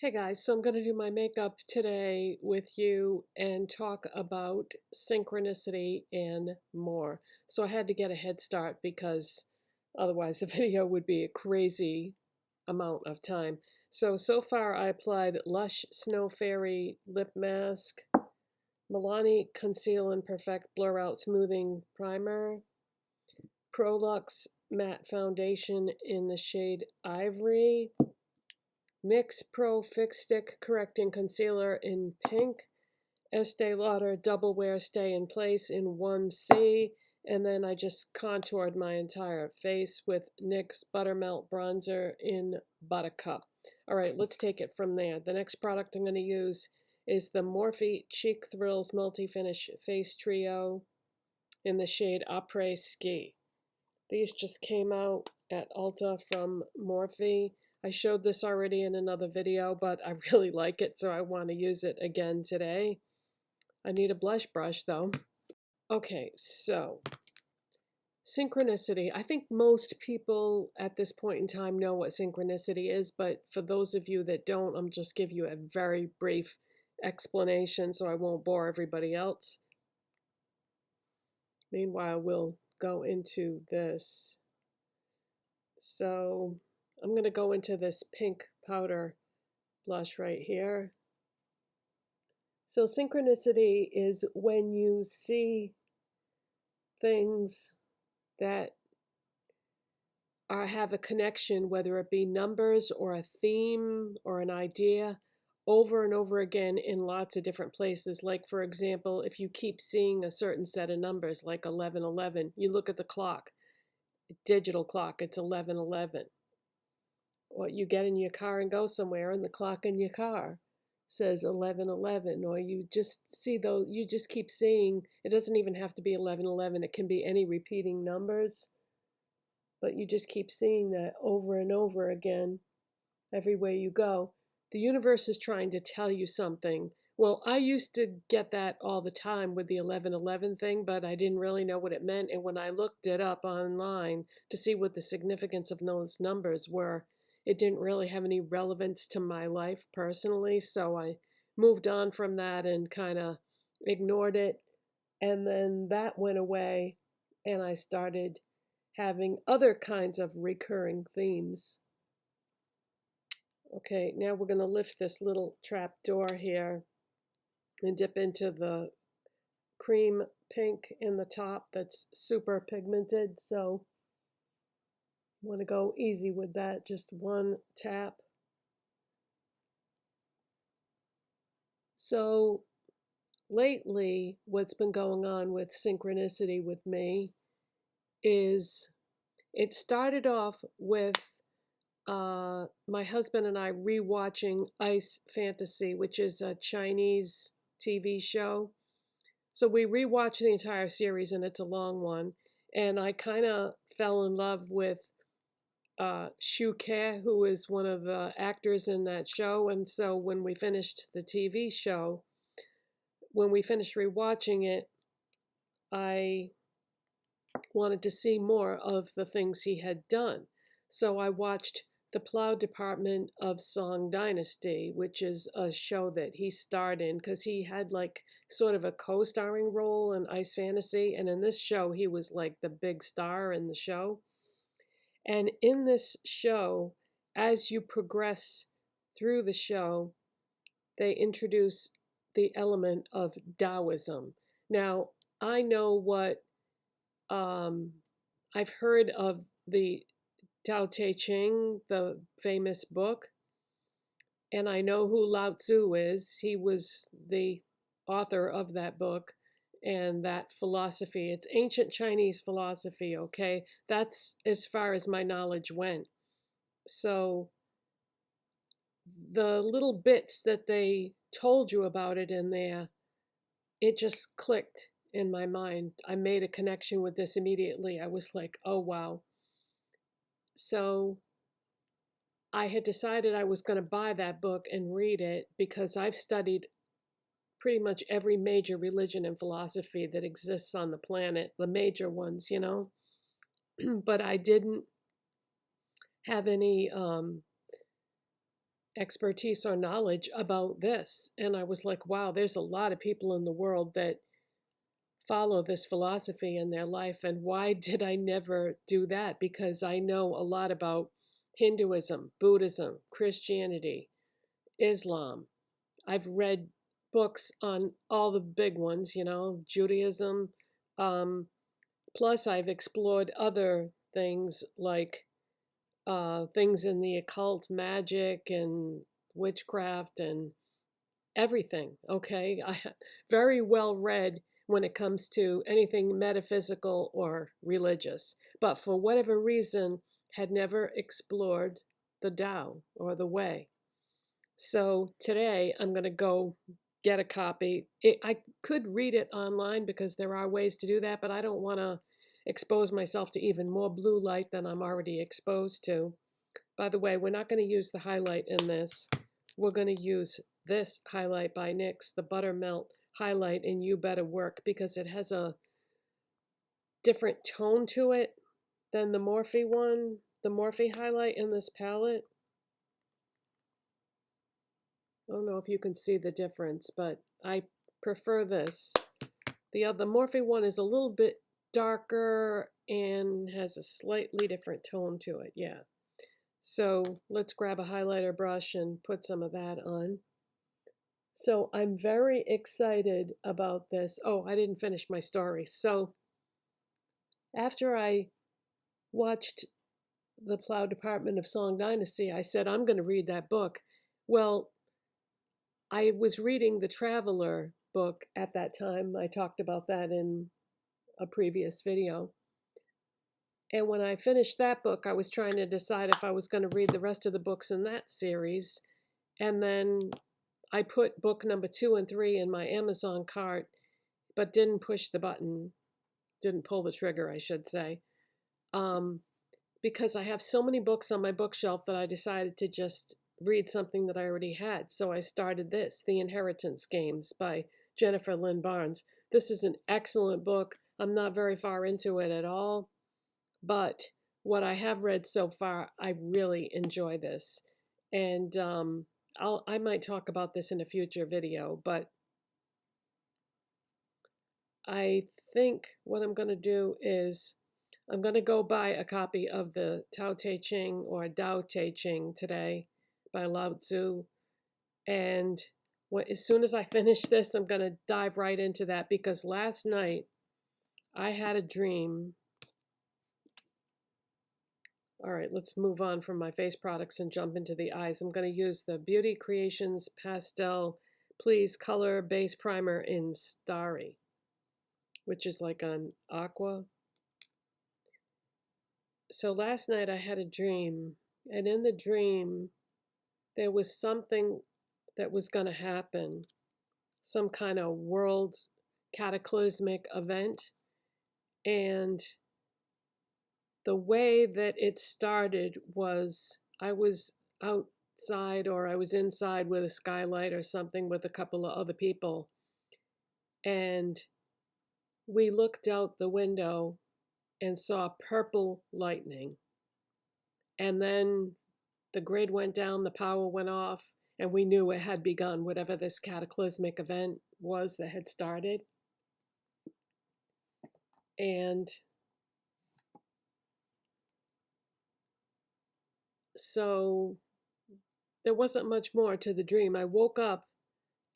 Hey guys, so I'm going to do my makeup today with you and talk about synchronicity and more. So I had to get a head start because otherwise the video would be a crazy amount of time. So far I applied Lush Snow Fairy Lip Mask, Milani Conceal and Perfect Blur Out Smoothing Primer, Prolux Matte Foundation in the shade Ivory, NYX Pro Fix Stick Correcting Concealer in pink, Estee Lauder Double Wear Stay in Place in 1C, and then I just contoured my entire face with NYX Buttermelt Bronzer in Buttercup. All right, let's take it from there. The next product I'm going to use is the Morphe Cheek Thrills Multi-Finish Face Trio in the shade Apres Ski. These just came out at Ulta from Morphe. I showed this already in another video, but I really like it, so I want to use it again today. I need a blush brush, though. Okay, so synchronicity. I think most people at this point in time know what synchronicity is, but for those of you that don't, I'm just give you a very brief explanation so I won't bore everybody else. Meanwhile, we'll go into this. So I'm going to go into this pink powder blush right here. So synchronicity is when you see things that have a connection, whether it be numbers or a theme or an idea, over and over again in lots of different places. Like, for example, if you keep seeing a certain set of numbers, like 1111, you look at the clock, digital clock, it's 1111. Or you get in your car and go somewhere and the clock in your car says 1111, or you just see those, you just keep seeing, it doesn't even have to be 1111, it can be any repeating numbers, but you just keep seeing that over and over again everywhere you go. The universe is trying to tell you something. Well, I used to get that all the time with the 1111 thing, but I didn't really know what it meant. And when I looked it up online to see what the significance of those numbers were, it didn't really have any relevance to my life personally. So I moved on from that and kind of ignored it. And then that went away, and I started having other kinds of recurring themes. Okay, now we're going to lift this little trap door here and dip into the cream pink in the top that's super pigmented. So I want to go easy with that, just one tap. So lately, what's been going on with synchronicity with me is it started off with my husband and I rewatching Ice Fantasy, which is a Chinese TV show. So we rewatched the entire series, and it's a long one. And I kind of fell in love with Shu Ke, who is one of the actors in that show. And so when we finished the TV show, when we finished rewatching it, I wanted to see more of the things he had done. So I watched the Plow Department of Song Dynasty, which is a show that he starred in because he had like sort of a co-starring role in Ice Fantasy. And in this show, he was like the big star in the show. And in this show, as you progress through the show, they introduce the element of Taoism. Now, I know what I've heard of the Tao Te Ching, the famous book, and I know who Lao Tzu is. He was the author of that book and that philosophy. It's ancient Chinese philosophy, okay? That's as far as my knowledge went. So the little bits that they told you about it in there, it just clicked in my mind. I made a connection with this immediately. I was like, oh, wow. So I had decided I was going to buy that book and read it because I've studied pretty much every major religion and philosophy that exists on the planet, the major ones, you know. But I didn't have any expertise or knowledge about this. And I was like, wow, there's a lot of people in the world that follow this philosophy in their life. And why did I never do that? Because I know a lot about Hinduism, Buddhism, Christianity, Islam. I've read books on all the big ones, Judaism. Um, Plus, I've explored other things like things in the occult, magic, and witchcraft, and everything. Okay, very well read when it comes to anything metaphysical or religious, but for whatever reason, had never explored the Tao or the Way. So today I'm going to go get a copy. I could read it online because there are ways to do that, but I don't want to expose myself to even more blue light than I'm already exposed to. By the way, we're not going to use the highlight in this. We're going to use this highlight by NYX, the Buttermelt highlight in You Better Work, because it has a different tone to it than the Morphe one, the Morphe highlight in this palette. I don't know if you can see the difference, but I prefer this. The Morphe one is a little bit darker and has a slightly different tone to it, yeah. So let's grab a highlighter brush and put some of that on. So I'm very excited about this. Oh, I didn't finish my story. So after I watched The Plow Department of Song Dynasty, I said, I'm going to read that book. Well, I was reading the Traveler book at that time. I talked about that in a previous video. And when I finished that book, I was trying to decide if I was going to read the rest of the books in that series. And then I put book number 2 and 3 in my Amazon cart, but didn't push the button, didn't pull the trigger, I should say, because I have so many books on my bookshelf that I decided to just read something that I already had. So I started this, The Inheritance Games by Jennifer Lynn Barnes. This is an excellent book. I'm not very far into it at all, but what I have read so far, I really enjoy this. And I might talk about this in a future video, but I think what I'm going to do is I'm going to go buy a copy of the Tao Te Ching or Tao Te Ching today by Lao Tzu. And as soon as I finish this, I'm going to dive right into that, because last night I had a dream. All right, let's move on from my face products and jump into the eyes. I'm going to use the Beauty Creations Pastel Please Color Base Primer in Starry, which is like an aqua. So last night I had a dream, and in the dream there was something that was going to happen, some kind of world cataclysmic event. And the way that it started was I was outside, or I was inside with a skylight or something with a couple of other people, and we looked out the window and saw purple lightning. And then the grid went down, the power went off, and we knew it had begun, whatever this cataclysmic event was that had started. And so there wasn't much more to the dream. I woke up,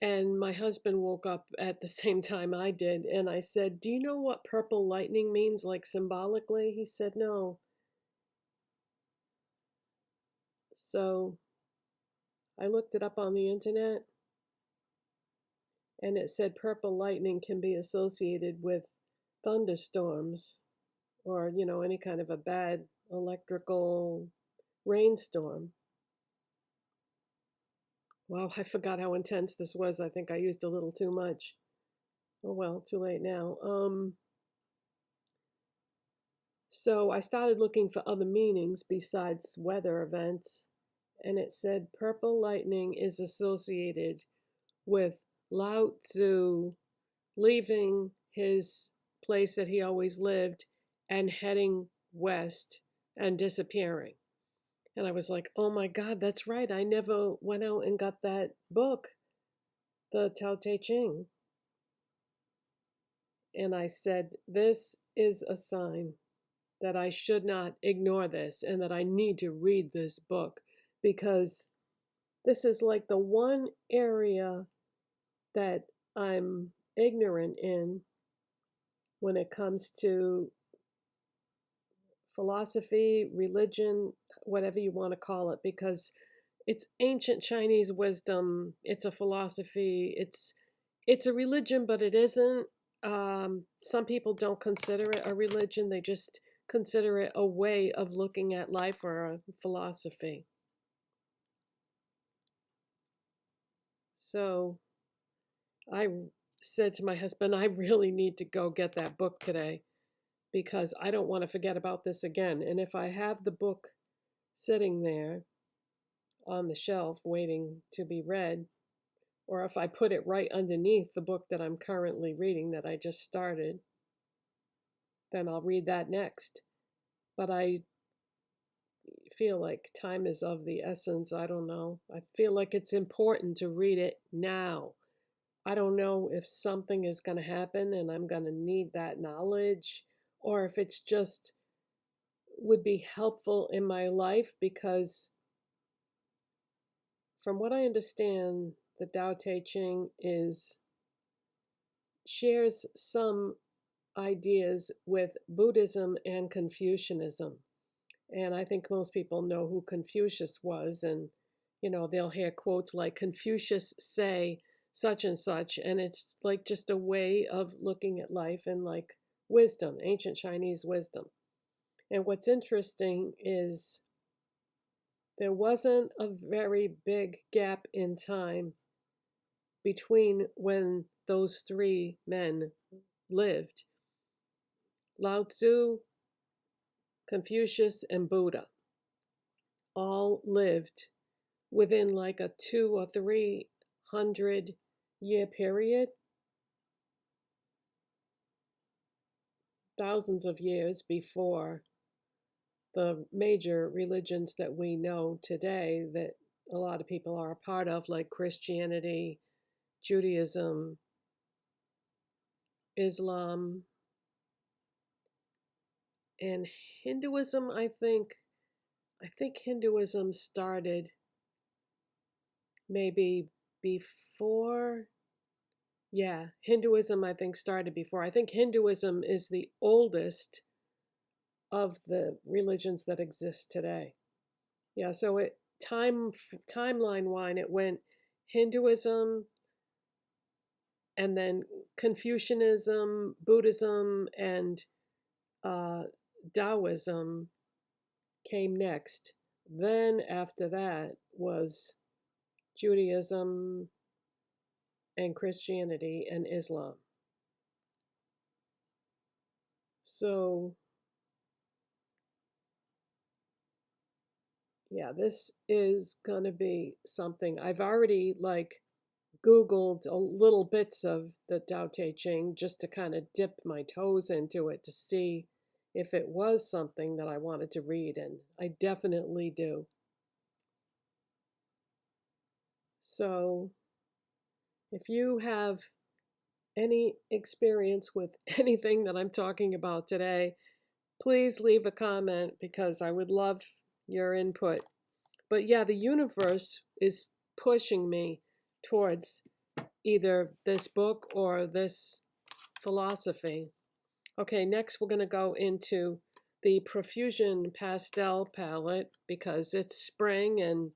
and my husband woke up at the same time I did, and I said, "Do you know what purple lightning means, like symbolically?" He said, "No." So I looked it up on the internet, and it said purple lightning can be associated with thunderstorms, or, any kind of a bad electrical rainstorm. Wow, I forgot how intense this was. I think I used a little too much. Oh well, too late now. So I started looking for other meanings besides weather events, and it said purple lightning is associated with Lao Tzu leaving his place that he always lived and heading west and disappearing. And I was like, oh my God, that's right. I never went out and got that book, the Tao Te Ching. And I said, this is a sign that I should not ignore this and that I need to read this book, because this is like the one area that I'm ignorant in when it comes to philosophy, religion, whatever you want to call it, because it's ancient Chinese wisdom, it's a philosophy, it's a religion, but it isn't. Some people don't consider it a religion, they just consider it a way of looking at life or a philosophy. So I said to my husband, I really need to go get that book today because I don't want to forget about this again. And if I have the book sitting there on the shelf waiting to be read, or if I put it right underneath the book that I'm currently reading that I just started, then I'll read that next. But I feel like time is of the essence. I don't know. I feel like it's important to read it now. I don't know if something is going to happen and I'm going to need that knowledge, or if it's just would be helpful in my life, because from what I understand, the Tao Te Ching shares some ideas with Buddhism and Confucianism. And I think most people know who Confucius was, and they'll hear quotes like Confucius say such and such, and it's like just a way of looking at life and like wisdom, ancient Chinese wisdom. And what's interesting is there wasn't a very big gap in time between when those three men lived. Lao Tzu, Confucius, and Buddha all lived within like a 200 or 300 year period, thousands of years before the major religions that we know today that a lot of people are a part of, like Christianity, Judaism, Islam, and Hinduism. I think Hinduism started maybe before. Yeah, Hinduism I think started before. I think Hinduism is the oldest of the religions that exist today. Yeah, so timeline wise, it went Hinduism, and then Confucianism, Buddhism, and Taoism came next. Then after that was Judaism and Christianity and Islam. So yeah, this is gonna be something. I've already like Googled a little bits of the Tao Te Ching just to kind of dip my toes into it to see if it was something that I wanted to read, and I definitely do. So if you have any experience with anything that I'm talking about today, please leave a comment because I would love your input. But yeah, the universe is pushing me towards either this book or this philosophy. Okay, next we're going to go into the Profusion Pastel palette because it's spring, and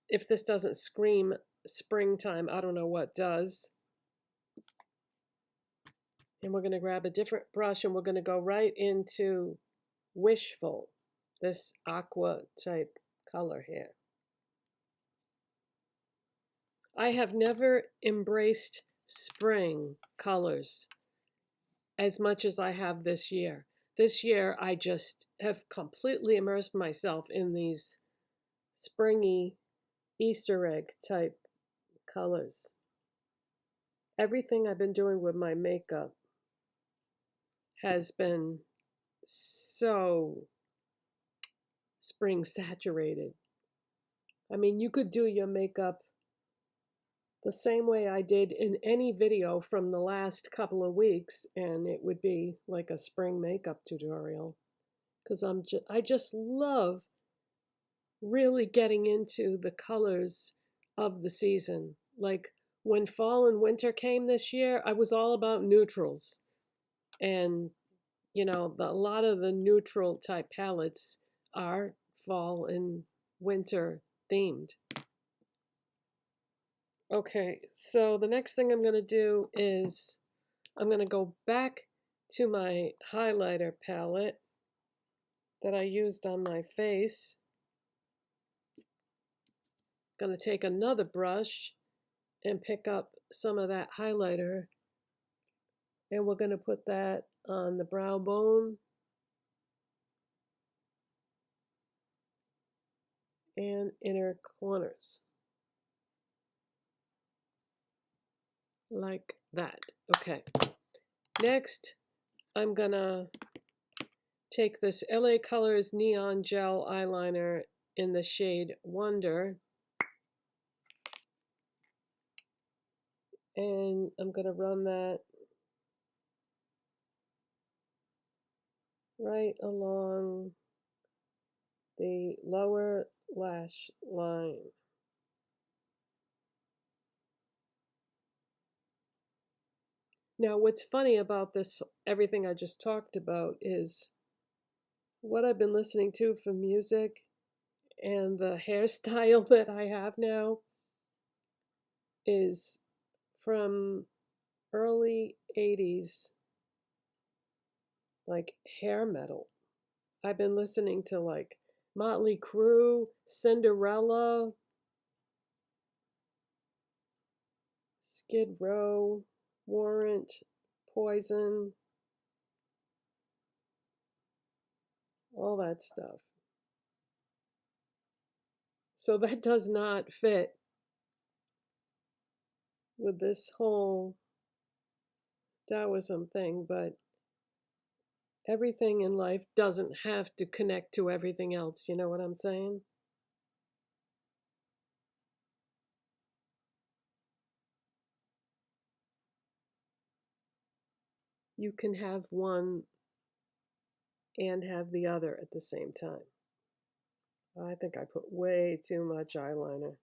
if this doesn't scream springtime, I don't know what does. And we're going to grab a different brush and we're going to go right into Wishful, this aqua type color here. I have never embraced spring colors as much as I have this year. This year, I just have completely immersed myself in these springy Easter egg type colors. Everything I've been doing with my makeup has been so spring saturated. I mean, you could do your makeup the same way I did in any video from the last couple of weeks, and it would be like a spring makeup tutorial. Because I just love really getting into the colors of the season. Like when fall and winter came this year, I was all about neutrals. And, you know, a lot of the neutral type palettes are fall and winter themed. Okay, so the next thing I'm going to do is I'm going to go back to my highlighter palette that I used on my face. Going to take another brush and pick up some of that highlighter, and we're going to put that on the brow bone and inner corners, like that. Okay, next I'm going to take this LA Colors Neon Gel Eyeliner in the shade Wonder, and I'm going to run that right along the lower lash line. Now, what's funny about this, everything I just talked about, is what I've been listening to for music and the hairstyle that I have now is from early 80s, like hair metal. I've been listening to like Motley Crue, Cinderella, Skid Row, Warrant, Poison, all that stuff. So that does not fit with this whole Taoism thing, but everything in life doesn't have to connect to everything else. You know what I'm saying? You can have one and have the other at the same time. I think I put way too much eyeliner.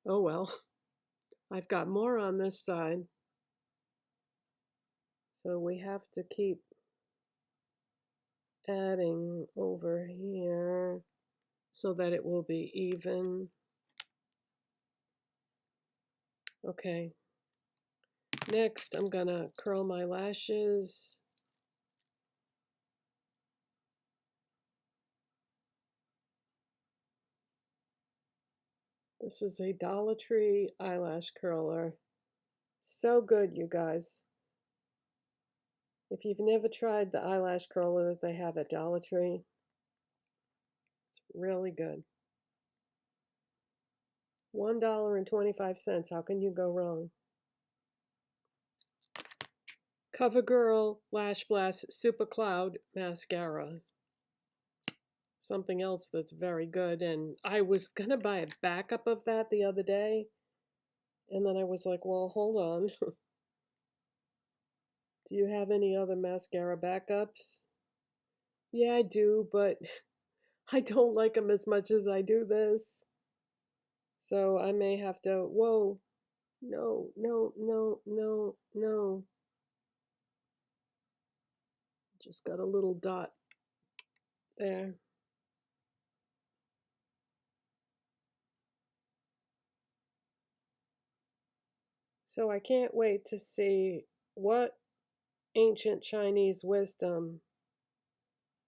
Oh well, I've got more on this side. So we have to keep adding over here so that it will be even. Okay. Next, I'm gonna curl my lashes. This is a Dollar Tree eyelash curler. So good, you guys. If you've never tried the eyelash curler that they have at Dollar Tree, it's really good. $1.25. How can you go wrong? CoverGirl Lashblast Supercloud Mascara. Something else that's very good. And I was going to buy a backup of that the other day. And then I was like, well, hold on. Do you have any other mascara backups? Yeah, I do, but I don't like them as much as I do this. So I may have to, whoa, no, no, no, no, no. Just got a little dot there. So I can't wait to see what ancient Chinese wisdom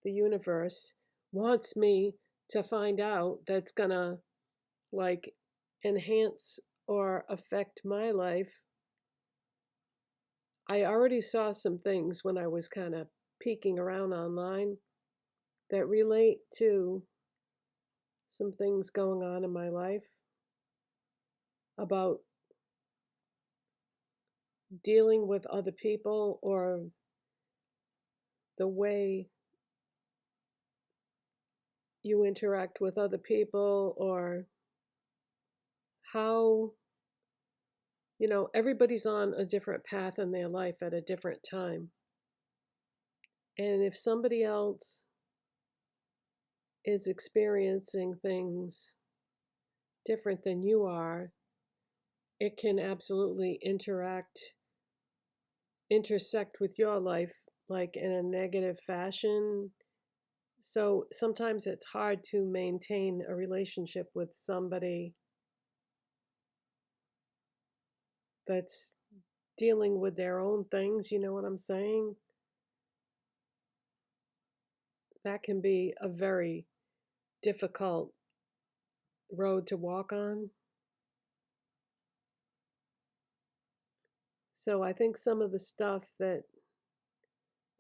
the universe wants me to find out that's gonna like enhance or affect my life. I already saw some things when I was kind of peeking around online that relate to some things going on in my life about dealing with other people or the way you interact with other people, or how, everybody's on a different path in their life at a different time. And if somebody else is experiencing things different than you are, it can absolutely intersect with your life, like in a negative fashion. So sometimes it's hard to maintain a relationship with somebody that's dealing with their own things, you know what I'm saying? That can be a very difficult road to walk on. So I think some of the stuff that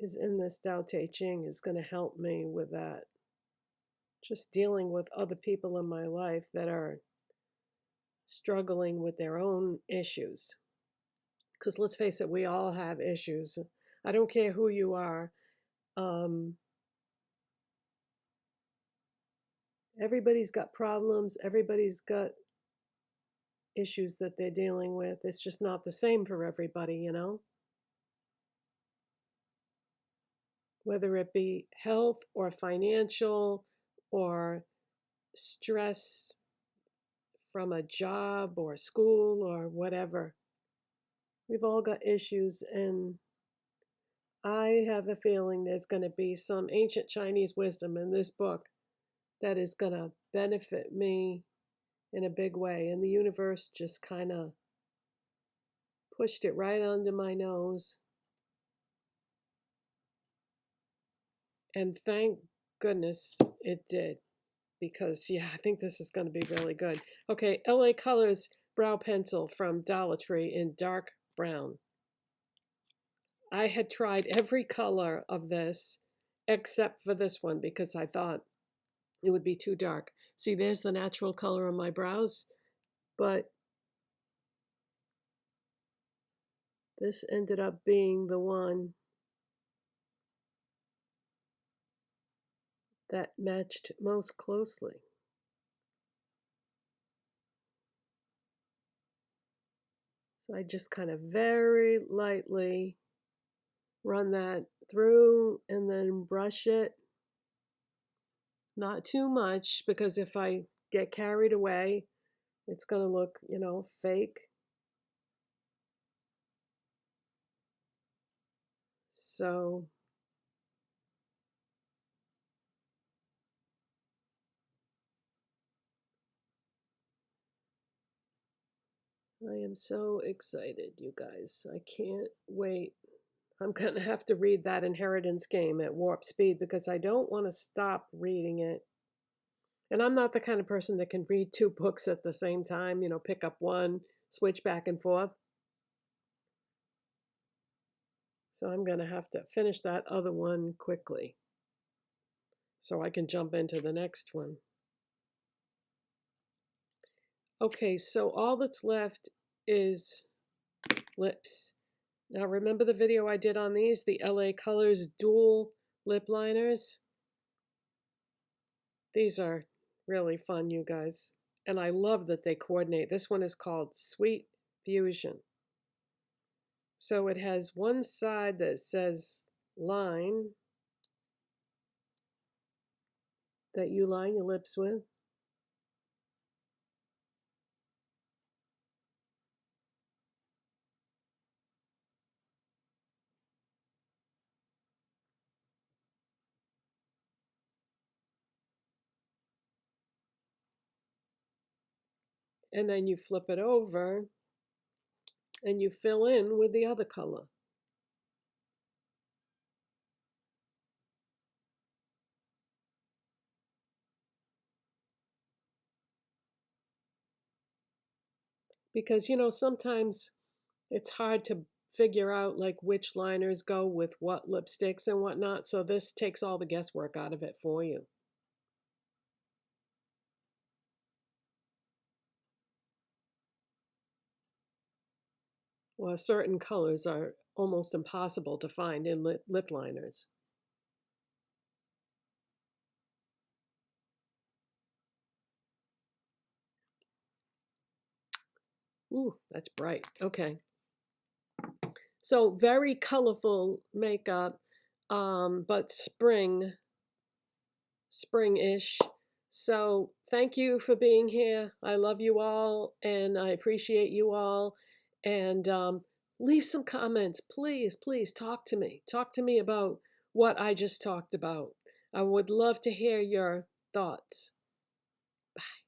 is in this Tao Te Ching is going to help me with that. Just dealing with other people in my life that are struggling with their own issues. Because let's face it, we all have issues. I don't care who you are. Everybody's got problems. Everybody's got issues that they're dealing with. It's just not the same for everybody, whether it be health or financial or stress from a job or school or whatever. We've all got issues, and I have a feeling there's going to be some ancient Chinese wisdom in this book that is going to benefit me in a big way. And the universe just kind of pushed it right under my nose. And thank goodness it did, because, yeah, I think this is going to be really good. Okay, LA Colors Brow Pencil from Dollar Tree in dark brown. I had tried every color of this except for this one because I thought it would be too dark. See, there's the natural color of my brows, but this ended up being the one that matched most closely. So I just kind of very lightly run that through and then brush it. Not too much, because if I get carried away, it's going to look, fake. So I am so excited, you guys. I can't wait. I'm going to have to read that Inheritance Game at warp speed because I don't want to stop reading it. And I'm not the kind of person that can read two books at the same time, pick up one, switch back and forth. So I'm going to have to finish that other one quickly so I can jump into the next one. Okay, so all that's left is lips. Now remember the video I did on these, the LA Colors dual lip liners? These are really fun, you guys. And I love that they coordinate. This one is called Sweet Fusion. So it has one side that says line, that you line your lips with. And then you flip it over and you fill in with the other color. Because, sometimes it's hard to figure out like which liners go with what lipsticks and whatnot. So this takes all the guesswork out of it for you. Well, certain colors are almost impossible to find in lip liners. Ooh, that's bright. Okay. So very colorful makeup, but spring-ish. So thank you for being here. I love you all, and I appreciate you all. And leave some comments, please. Please talk to me. Talk to me about what I just talked about. I would love to hear your thoughts. Bye.